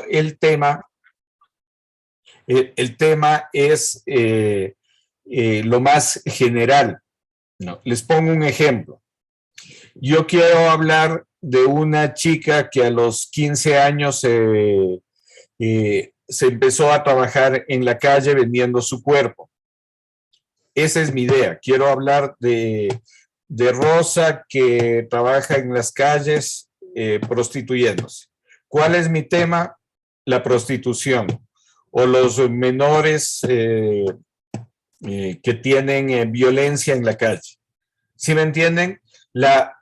el tema es lo más general, ¿no? Les pongo un ejemplo. Yo quiero hablar de una chica que a los 15 años se empezó a trabajar en la calle vendiendo su cuerpo. Esa es mi idea. Quiero hablar de Rosa que trabaja en las calles prostituyéndose. ¿Cuál es mi tema? La prostitución o los menores que tienen violencia en la calle. ¿Sí me entienden? La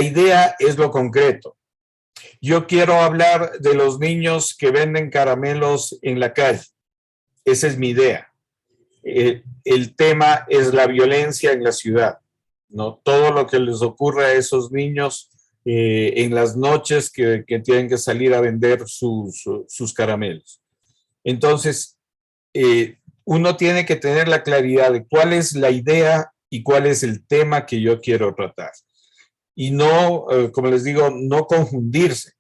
idea es lo concreto. Yo quiero hablar de los niños que venden caramelos en la calle. Esa es mi idea. El tema es la violencia en la ciudad, ¿no? Todo lo que les ocurre a esos niños en las noches que tienen que salir a vender sus caramelos. Entonces, uno tiene que tener la claridad de cuál es la idea y cuál es el tema que yo quiero tratar. Y no, como les digo, no confundirse.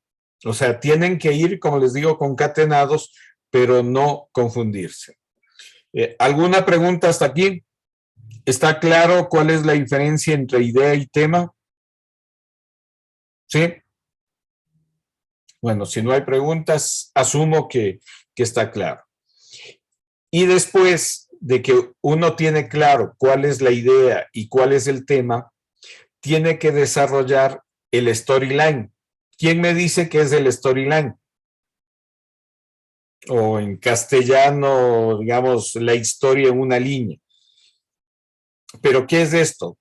O sea, tienen que ir, como les digo, concatenados, pero no confundirse. ¿Alguna pregunta hasta aquí? ¿Está claro cuál es la diferencia entre idea y tema? ¿Sí? Bueno, si no hay preguntas, asumo que está claro. Y después de que uno tiene claro cuál es la idea y cuál es el tema, tiene que desarrollar el storyline. ¿Quién me dice qué es el storyline? O en castellano, digamos, la historia en una línea. Pero ¿qué es esto?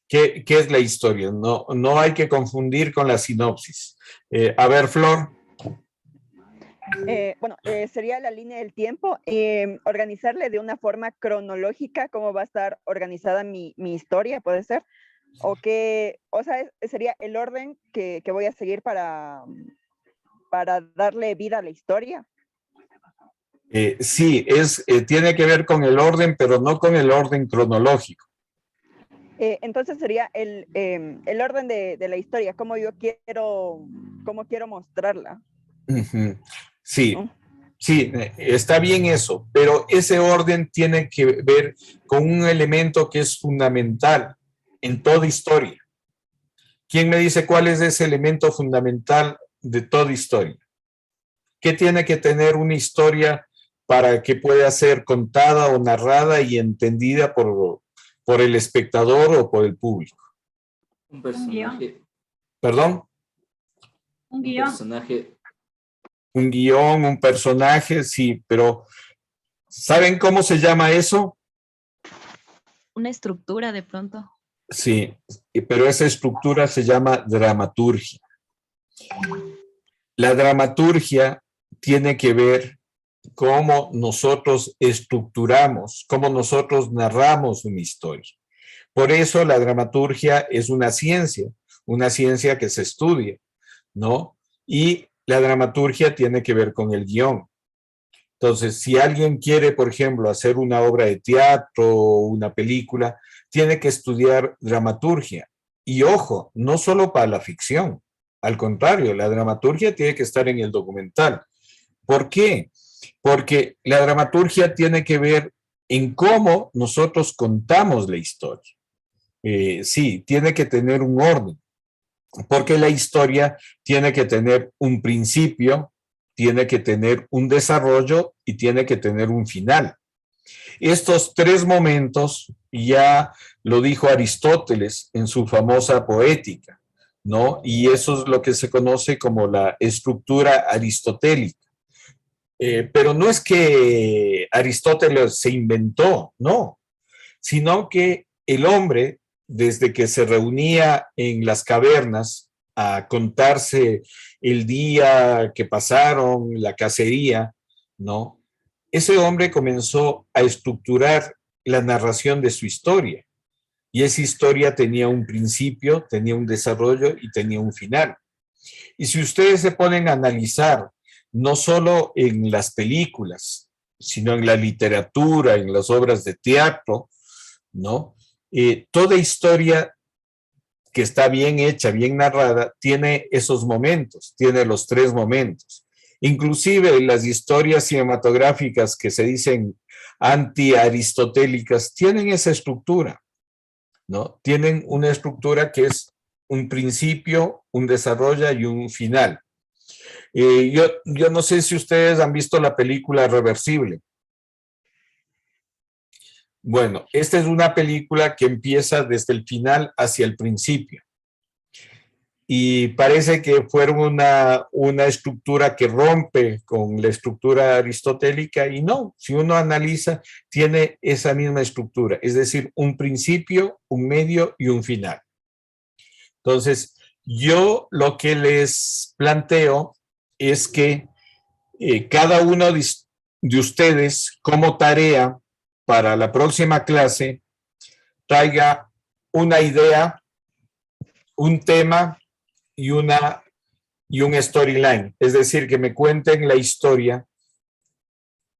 ¿Qué es la historia? No hay que confundir con la sinopsis. A ver, Flor. Sería la línea del tiempo, organizarle de una forma cronológica cómo va a estar organizada mi historia, ¿puede ser? Sería el orden que voy a seguir para darle vida a la historia. Sí, tiene que ver con el orden, pero no con el orden cronológico. Entonces sería el orden de la historia, cómo quiero mostrarla. Sí, sí, está bien eso, pero ese orden tiene que ver con un elemento que es fundamental en toda historia. ¿Quién me dice cuál es ese elemento fundamental de toda historia? ¿Qué tiene que tener una historia para que pueda ser contada o narrada y entendida por el espectador o por el público? Un personaje. ¿Perdón? Un personaje. Un guión, un personaje, sí, pero ¿saben cómo se llama eso? Una estructura de pronto. Sí, pero esa estructura se llama dramaturgia. La dramaturgia tiene que ver cómo nosotros estructuramos, cómo nosotros narramos una historia. Por eso la dramaturgia es una ciencia que se estudia, ¿no? Y la dramaturgia tiene que ver con el guión. Entonces, si alguien quiere, por ejemplo, hacer una obra de teatro o una película, tiene que estudiar dramaturgia. Y ojo, no solo para la ficción. Al contrario, la dramaturgia tiene que estar en el documental. ¿Por qué? Porque la dramaturgia tiene que ver en cómo nosotros contamos la historia. Sí, tiene que tener un orden, porque la historia tiene que tener un principio, tiene que tener un desarrollo y tiene que tener un final. Estos tres momentos ya lo dijo Aristóteles en su famosa Poética, ¿no? Y eso es lo que se conoce como la estructura aristotélica. Pero no es que Aristóteles se inventó, no, sino que el hombre, desde que se reunía en las cavernas a contarse el día que pasaron, la cacería, ¿no? Ese hombre comenzó a estructurar la narración de su historia. Y esa historia tenía un principio, tenía un desarrollo y tenía un final. Y si ustedes se ponen a analizar, no solo en las películas, sino en la literatura, en las obras de teatro, ¿no? Toda historia que está bien hecha, bien narrada, tiene esos momentos, tiene los 3 momentos. Inclusive las historias cinematográficas que se dicen anti-aristotélicas tienen esa estructura, ¿no? Tienen una estructura que es un principio, un desarrollo y un final. Yo no sé si ustedes han visto la película Reversible. Bueno, esta es una película que empieza desde el final hacia el principio. Y parece que fuera una estructura que rompe con la estructura aristotélica, y no, si uno analiza, tiene esa misma estructura, es decir, un principio, un medio y un final. Entonces, yo lo que les planteo es que cada uno de ustedes, como tarea para la próxima clase, traiga una idea, un tema y un storyline. Es decir, que me cuenten la historia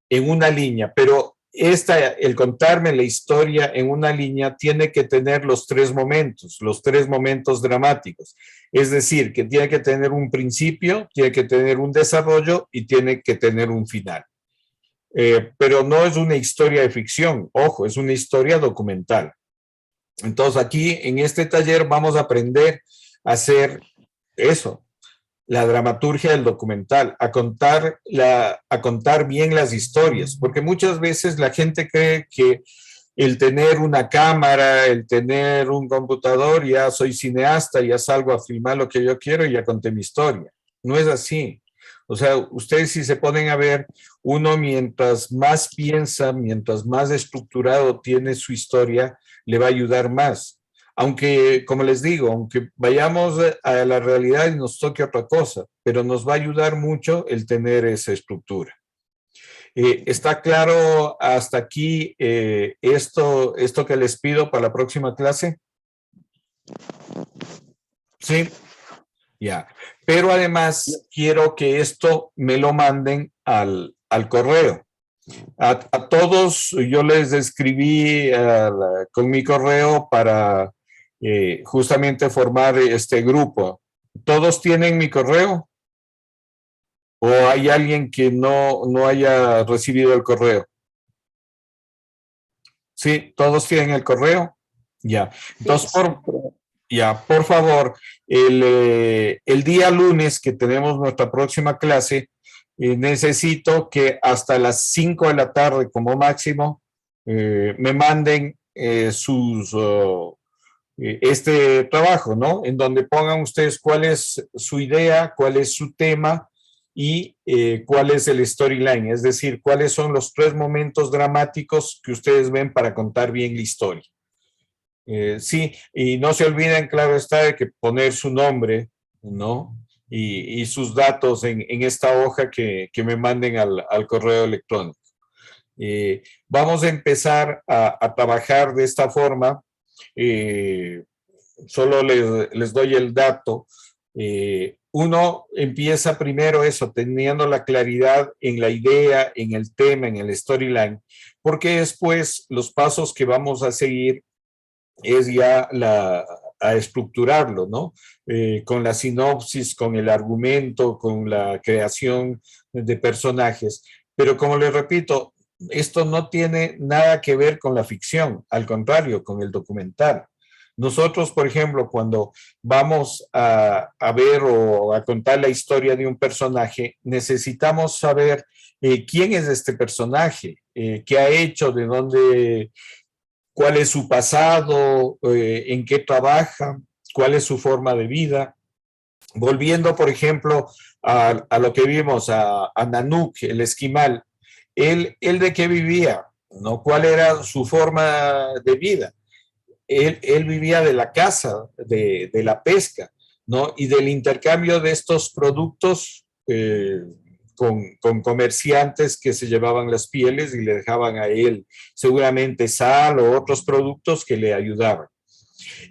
en una línea, pero el contarme la historia en una línea tiene que tener los 3 momentos dramáticos. Es decir, que tiene que tener un principio, tiene que tener un desarrollo y tiene que tener un final. Pero no es una historia de ficción, ojo, es una historia documental. Entonces aquí en este taller vamos a aprender a hacer eso, la dramaturgia del documental, a contar bien las historias, porque muchas veces la gente cree que el tener una cámara, el tener un computador, ya soy cineasta, ya salgo a filmar lo que yo quiero y ya conté mi historia. No es así. O sea, ustedes si se ponen a ver, uno mientras más piensa, mientras más estructurado tiene su historia, le va a ayudar más. Aunque, como les digo, aunque vayamos a la realidad y nos toque otra cosa, pero nos va a ayudar mucho el tener esa estructura. ¿Está claro hasta aquí esto que les pido para la próxima clase? Sí. Ya, pero además quiero que esto me lo manden al correo. A todos yo les escribí con mi correo para justamente formar este grupo. ¿Todos tienen mi correo? ¿O hay alguien que no haya recibido el correo? Sí, ¿todos tienen el correo? Ya. Entonces, por favor, el día lunes que tenemos nuestra próxima clase, necesito que hasta las 5 de la tarde como máximo me manden este trabajo, ¿no? En donde pongan ustedes cuál es su idea, cuál es su tema y cuál es el storyline, es decir, cuáles son los 3 momentos dramáticos que ustedes ven para contar bien la historia. Sí, y no se olviden, claro está, de que poner su nombre, ¿no? Y sus datos en esta hoja que me manden al correo electrónico. Vamos a empezar a trabajar de esta forma. Solo les doy el dato. Uno empieza primero eso, teniendo la claridad en la idea, en el tema, en el storyline, porque después los pasos que vamos a seguir es ya a estructurarlo, ¿no? Con la sinopsis, con el argumento, con la creación de personajes. Pero como les repito, esto no tiene nada que ver con la ficción, al contrario, con el documental. Nosotros, por ejemplo, cuando vamos a ver o a contar la historia de un personaje, necesitamos saber quién es este personaje, qué ha hecho, de dónde, cuál es su pasado, en qué trabaja, cuál es su forma de vida. Volviendo, por ejemplo, a lo que vimos, a Nanook, el esquimal, él de qué vivía, ¿no? ¿Cuál era su forma de vida? Él vivía de la caza, de la pesca, ¿no? Y del intercambio de estos productos con comerciantes que se llevaban las pieles y le dejaban a él seguramente sal o otros productos que le ayudaban.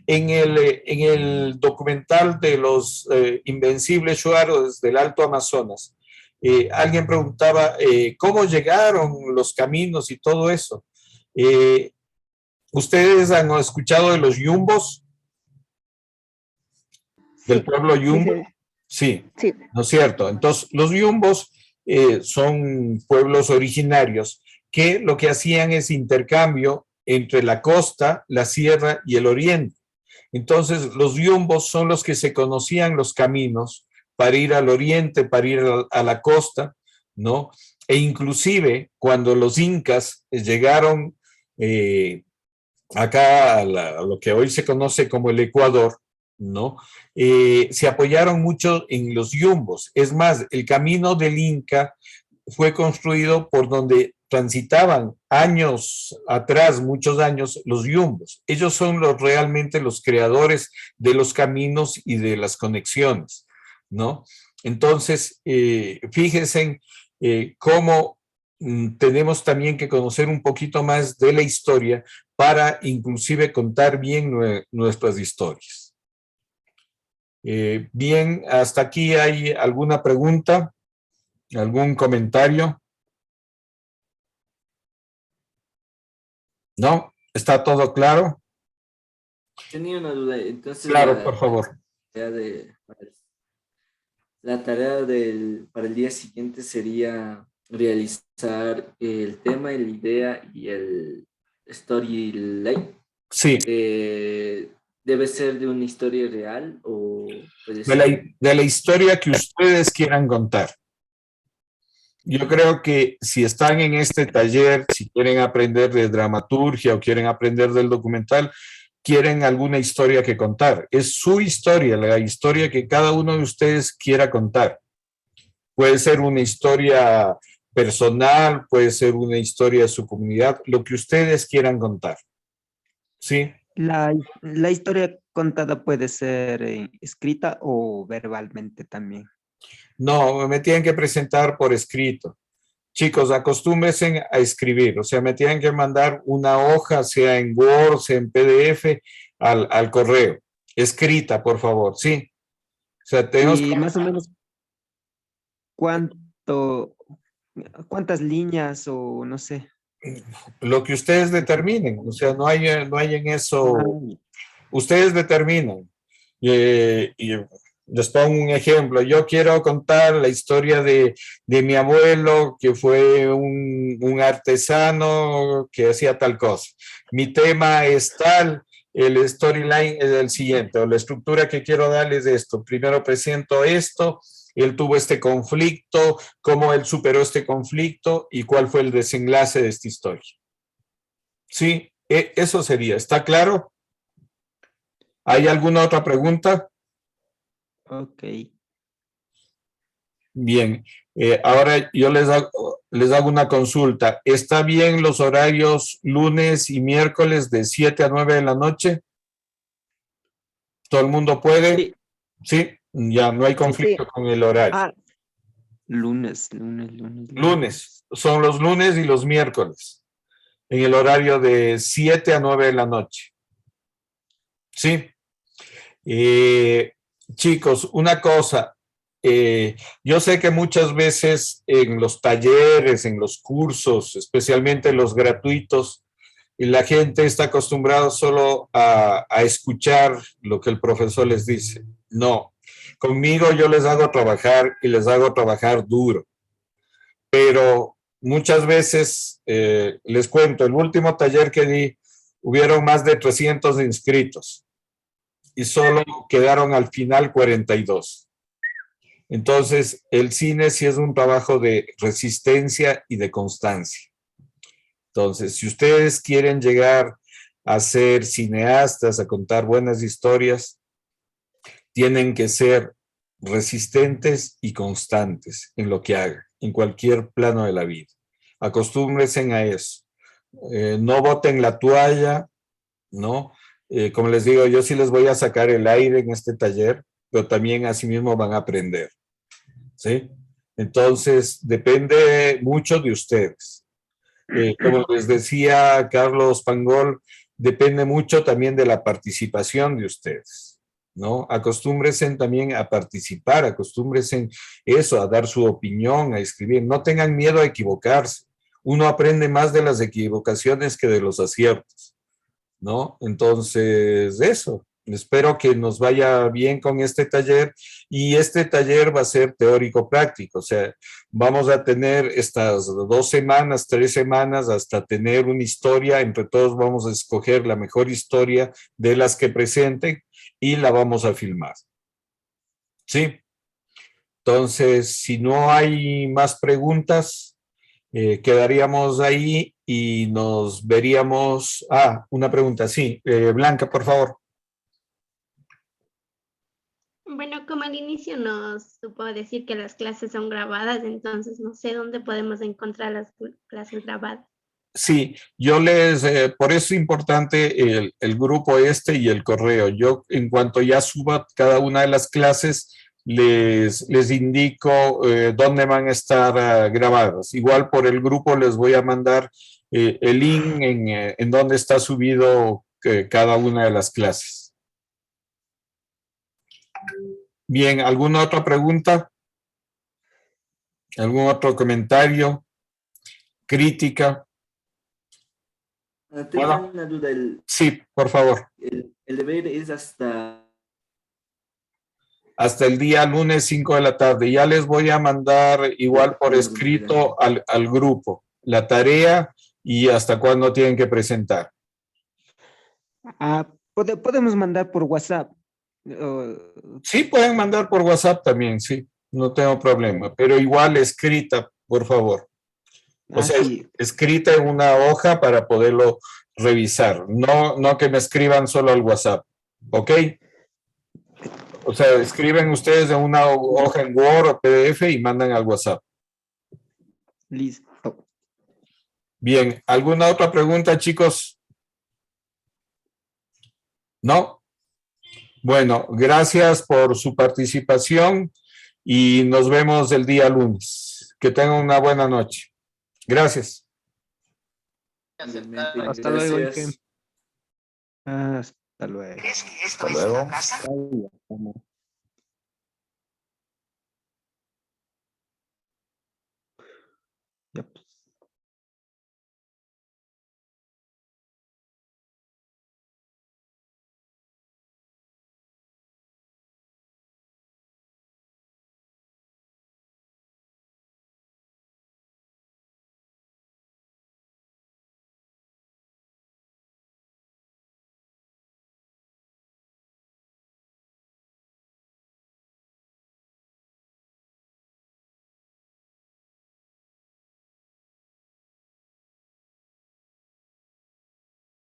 En el documental de los Invencibles Shuaros del Alto Amazonas, alguien preguntaba cómo llegaron los caminos y todo eso. ¿Ustedes han escuchado de los yumbos? del Sí, pueblo sí, Yumbo. sí, Sí, sí. ¿no es cierto? Entonces, los Yumbos son pueblos originarios que lo que hacían es intercambio entre la costa, la sierra y el oriente. Entonces, los Yumbos son los que se conocían los caminos para ir al oriente, para ir a la costa, ¿no? E inclusive cuando los incas llegaron acá a lo que hoy se conoce como el Ecuador, ¿no? Se apoyaron mucho en los yumbos. Es más, el camino del Inca fue construido por donde transitaban años atrás, muchos años, los yumbos. Ellos son realmente los creadores de los caminos y de las conexiones, ¿no? Entonces, fíjense cómo tenemos también que conocer un poquito más de la historia para inclusive contar bien nuestras historias. Bien, hasta aquí hay alguna pregunta, algún comentario. ¿No? ¿Está todo claro? Tenía una duda. Entonces, Claro, por favor. tarea de- la tarea para el día siguiente sería realizar el tema, la idea y el storyline. Sí, ¿Debe ser de una historia real o puede de la, ser? de la historia que ustedes quieran contar. Yo creo que si están en este taller, si quieren aprender de dramaturgia o quieren aprender del documental, quieren alguna historia que contar. Es su historia, la historia que cada uno de ustedes quiera contar. Puede ser una historia personal, puede ser una historia de su comunidad, lo que ustedes quieran contar. ¿Sí? La historia contada puede ser escrita o verbalmente también. No, me tienen que presentar por escrito. Chicos, acostúmbrense a escribir, o sea, me tienen que mandar una hoja, sea en Word, sea en PDF, al correo. Escrita, por favor, ¿sí? O sea, tenemos Y más o menos cuánto, cuántas líneas o no sé. lo que ustedes determinen, o sea, no hay en eso, Ah, ustedes determinan. Y les pongo un ejemplo, yo quiero contar la historia de mi abuelo, que fue un artesano que hacía tal cosa. Mi tema es tal, el storyline es el siguiente, o la estructura que quiero darles es esto. Primero presento esto, él tuvo este conflicto, cómo él superó este conflicto y cuál fue el desenlace de esta historia. Sí, eso sería, ¿está claro? ¿Hay alguna otra pregunta? ok. Bien, ahora yo les hago una consulta. ¿Está bien los horarios lunes y miércoles de 7 a 9 de la noche? ¿Todo el mundo puede? Sí, Sí, ya no hay sí. Sí, conflicto con el horario. Ah, lunes. Lunes, son los lunes y los miércoles, en el horario de 7 a 9 de la noche. Sí. Eh, Chicos, una cosa, yo sé que muchas veces en los talleres, en los cursos, especialmente los gratuitos, y la gente está acostumbrada solo a escuchar lo que el profesor les dice. No, conmigo yo les hago trabajar y les hago trabajar duro, pero muchas veces, les cuento, el último taller que di, hubieron más de 300 inscritos y solo quedaron al final 42. Entonces, el cine sí es un trabajo de resistencia y de constancia. Entonces, si ustedes quieren llegar a ser cineastas, a contar buenas historias, tienen que ser resistentes y constantes en lo que hagan, en cualquier plano de la vida. Acostúmbrense a eso. No boten la toalla, ¿no? Como les digo, yo sí les voy a sacar el aire en este taller, pero también así mismo van a aprender, ¿sí? Entonces, depende mucho de ustedes. Como les decía Carlos Pangol, depende mucho también de la participación de ustedes, ¿no? Acostúmbrense también a participar, acostúmbrense eso, a dar su opinión, a escribir. No tengan miedo a equivocarse. Uno aprende más de las equivocaciones que de los aciertos, ¿no? Entonces, eso. Espero que nos vaya bien con este taller y este taller va a ser teórico-práctico, o sea, vamos a tener estas 2 semanas, 3 semanas hasta tener una historia, entre todos vamos a escoger la mejor historia de las que presenten y la vamos a filmar. ¿Sí? Entonces, si no hay más preguntas, quedaríamos ahí y nos veríamos. Una pregunta, sí. Blanca, por favor. Bueno, como al inicio nos supo decir que las clases son grabadas, entonces no sé dónde podemos encontrar las clases grabadas. Sí, por eso es importante el grupo este y el correo. Yo, en cuanto ya suba cada una de las clases, les indico dónde van a estar grabadas. Igual por el grupo les voy a mandar el link en donde está subido cada una de las clases. Bien, ¿alguna otra pregunta? ¿Algún otro comentario? ¿Crítica? Tengo Bueno, una duda. sí, por favor. El deber es hasta Hasta el día lunes 5 de la tarde. Ya les voy a mandar igual por escrito al grupo la tarea y hasta cuándo tienen que presentar. Podemos mandar por WhatsApp. Sí, pueden mandar por WhatsApp también, sí, no tengo problema, pero igual escrita, por favor. O sea, sí. escrita en una hoja para poderlo revisar, no que me escriban solo al WhatsApp, ¿ok? O sea, escriben ustedes en una hoja en Word o PDF y mandan al WhatsApp. Listo. Bien, ¿alguna otra pregunta, chicos? ¿No? Bueno, gracias por su participación y nos vemos el día lunes. Que tengan una buena noche. Gracias. Hasta luego, Ikem. Hasta luego. Hasta luego. Ya, pues.